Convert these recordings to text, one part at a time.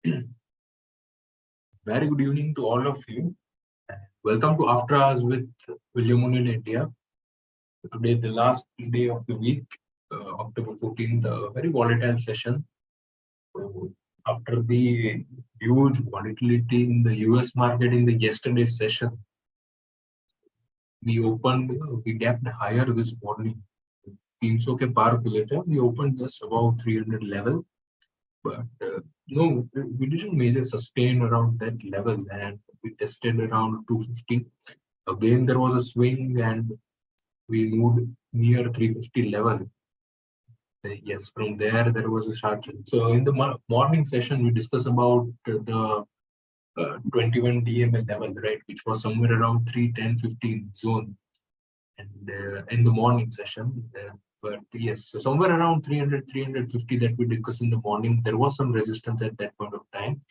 Very good evening to all of you. Welcome to After Hours with William O'Neill India. Today, the last day of the week, October 14th, a very volatile session. So, after the huge volatility in the US market in the yesterday's session, we gapped higher this morning. 300 के पार खुले थे. We opened just above 300 level, but no, we didn't major sustain around that level, and we tested around 250. Again, there was a swing, and we moved near 350 level. Yes, from there was a sharp change. So in the morning session, we discussed about the 21 DMA level, right, which was somewhere around 310-15 zone, and in the morning session. But yes, so somewhere around 300-350 that we discussed in the morning, there was some resistance at that point of time,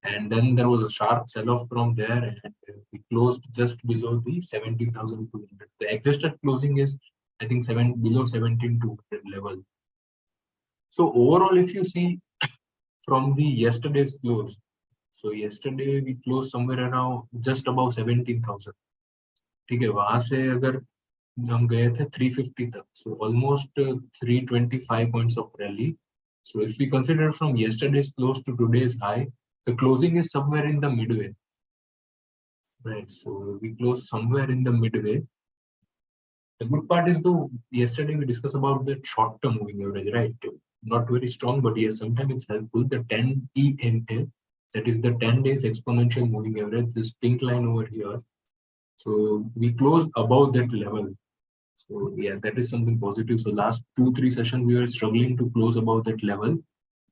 and then there was a sharp sell-off from there, and we closed just below the 17,200. The adjusted closing is, I think, below 17,200 level. So overall, if you see from the yesterday's close, so yesterday we closed somewhere around just above 17,000. ठीक है, वहां से अगर हम गए थे 350 तक, so almost 325 points of rally. So if we consider from yesterday's close to today's high, the closing is somewhere in the midway, right? So we closed somewhere in the midway. The good part is, though, yesterday we discussed about the short-term moving average, right? Not very strong, but yes, sometimes it's helpful. The 10 EMA, that is the 10 days exponential moving average, this pink line over here. So we closed above that level. So yeah, that is something positive. So last 2-3 sessions we were struggling to close above that level,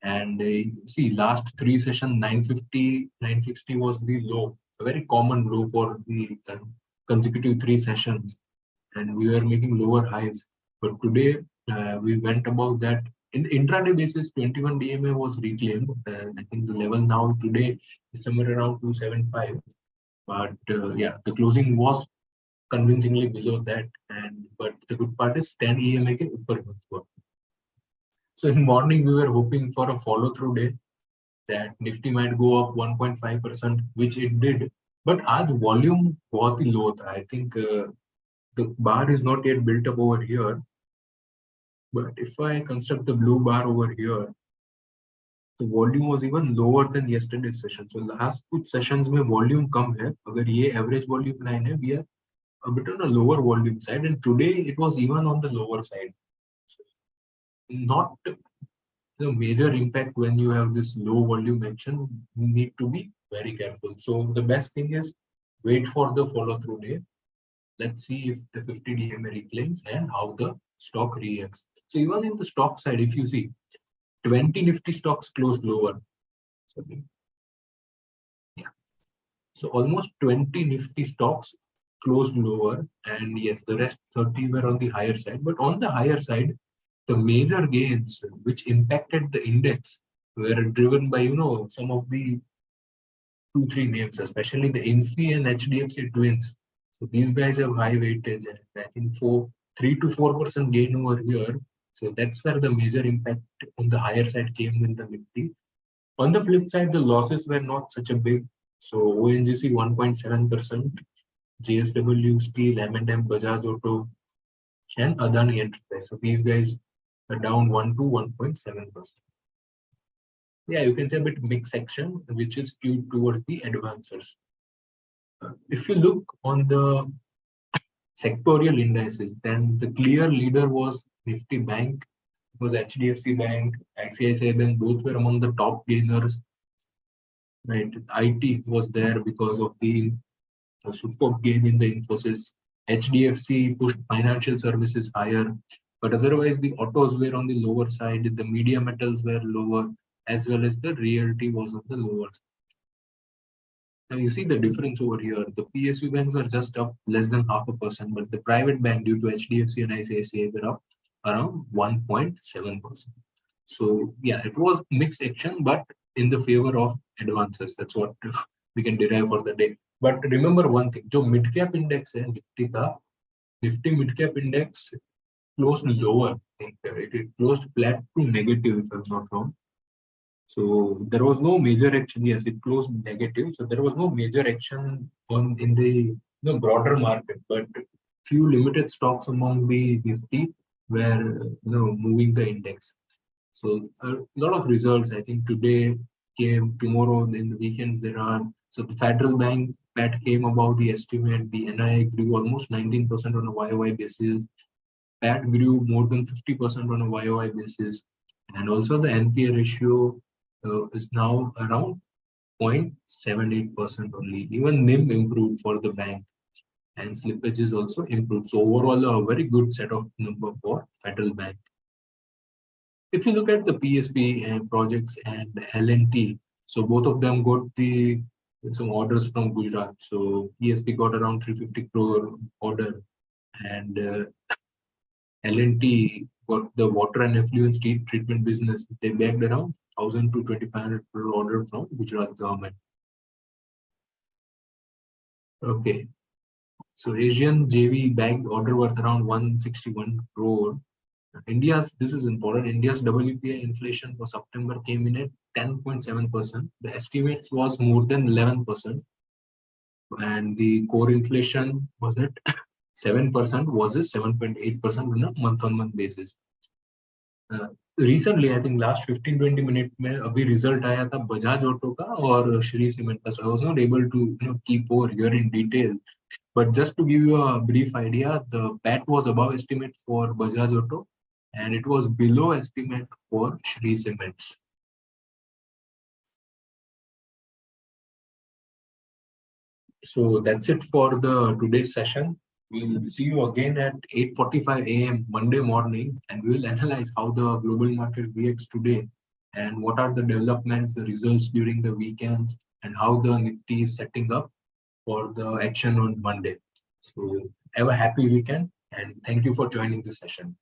and see, last 3 sessions 950-960 was the low, a very common low for the consecutive 3 sessions, and we were making lower highs. But today we went above that. In the intraday basis, 21 DMA was reclaimed. I think the level now today is somewhere around 275. But yeah, the closing was convincingly below that, but the good part is 10 EMA के ऊपर हुआ. So in morning we were hoping for a follow through day, that Nifty might go up 1.5%, which it did. But आज volume बहुत ही low था. I think the bar is not yet built up over here. But if I construct the blue bar over here, the volume was even lower than yesterday's session. So last कुछ sessions में volume कम है. अगर ये average volume line है, we are a bit on a lower volume side, and today it was even on the lower side. So not the major impact when you have this low volume action. You need to be very careful. So the best thing is wait for the follow through day. Let's see if the 50 DMA reclaims and how the stock reacts. So even in the stock side, if you see 20 Nifty stocks closed lower. Yeah. So almost 20 Nifty stocks closed lower, and yes, the rest 30 were on the higher side. But on the higher side, the major gains which impacted the index were driven by, some of the 2-3 names, especially the Infosys and HDFC twins. So these guys have high weightage, and I think 3 to 4% gain over here. So that's where the major impact on the higher side came in the Nifty. On the flip side, the losses were not such a big. So ONGC 1.7%, JSW Steel, M&M, Bajaj Auto, and Adani Enterprise. So these guys are down 1 to 1.7%. Yeah, you can say a bit mixed section, which is skewed towards the advancers. If you look on the sectorial indices, then the clear leader was Nifty Bank, it was HDFC Bank, ICICI Bank, both were among the top gainers. Right, IT was there because of the superb gain in the Infosys. HDFC pushed financial services higher, but otherwise the autos were on the lower side, the media metals were lower, as well as the realty was on the lower side. Now you see the difference over here. The PSU banks were just up less than 0.5%, but the private bank due to HDFC and ICICI were up around 1.7%. So yeah, it was mixed action, but in the favor of advances. That's what we can derive for the day. But remember one thing, जो mid cap index है Nifty का, Nifty mid cap index closed lower. It closed flat to negative, if I'm not wrong. So there was no major action. Yes, it closed negative. So there was no major action on in the broader market, but few limited stocks among the Nifty were moving the index. So a lot of results. I think today came, tomorrow in the weekends there are. So the Federal Bank that came about the estimate. The NII grew almost 19% on a YOY basis. PAT grew more than 50% on a YOY basis, and also the NPA ratio is now around 0.78% only. Even NIM improved for the bank, and slippages also improved. So overall, a very good set of number for Federal Bank. If you look at the PSP and projects and L&T, so both of them got some orders from Gujarat. So PSP got around 350 crore order, and L&T got the water and effluent treatment business. They bagged around 1,000 to 2,500 crore order from Gujarat government. Okay, so Asian JV bagged order worth around 161 crore. This is important. India's WPI inflation for September came in at 10.7%. The estimate was more than 11%, and the core inflation was at 7%, was 7.8% on a month-on-month basis. Recently, I think last 15-20 minutes में अभी result आया था Bajaj Auto का और Shree Cement का. So I was not able to keep over here in detail. But just to give you a brief idea, the PAT was above estimate for Bajaj Auto, and it was below estimate for Shree Cements. So that's it for the today's session. We'll see you again at 8:45 a.m. Monday morning, and we will analyze how the global market reacts today, and what are the developments, the results during the weekends, and how the Nifty is setting up for the action on Monday. So have a happy weekend, and thank you for joining the session.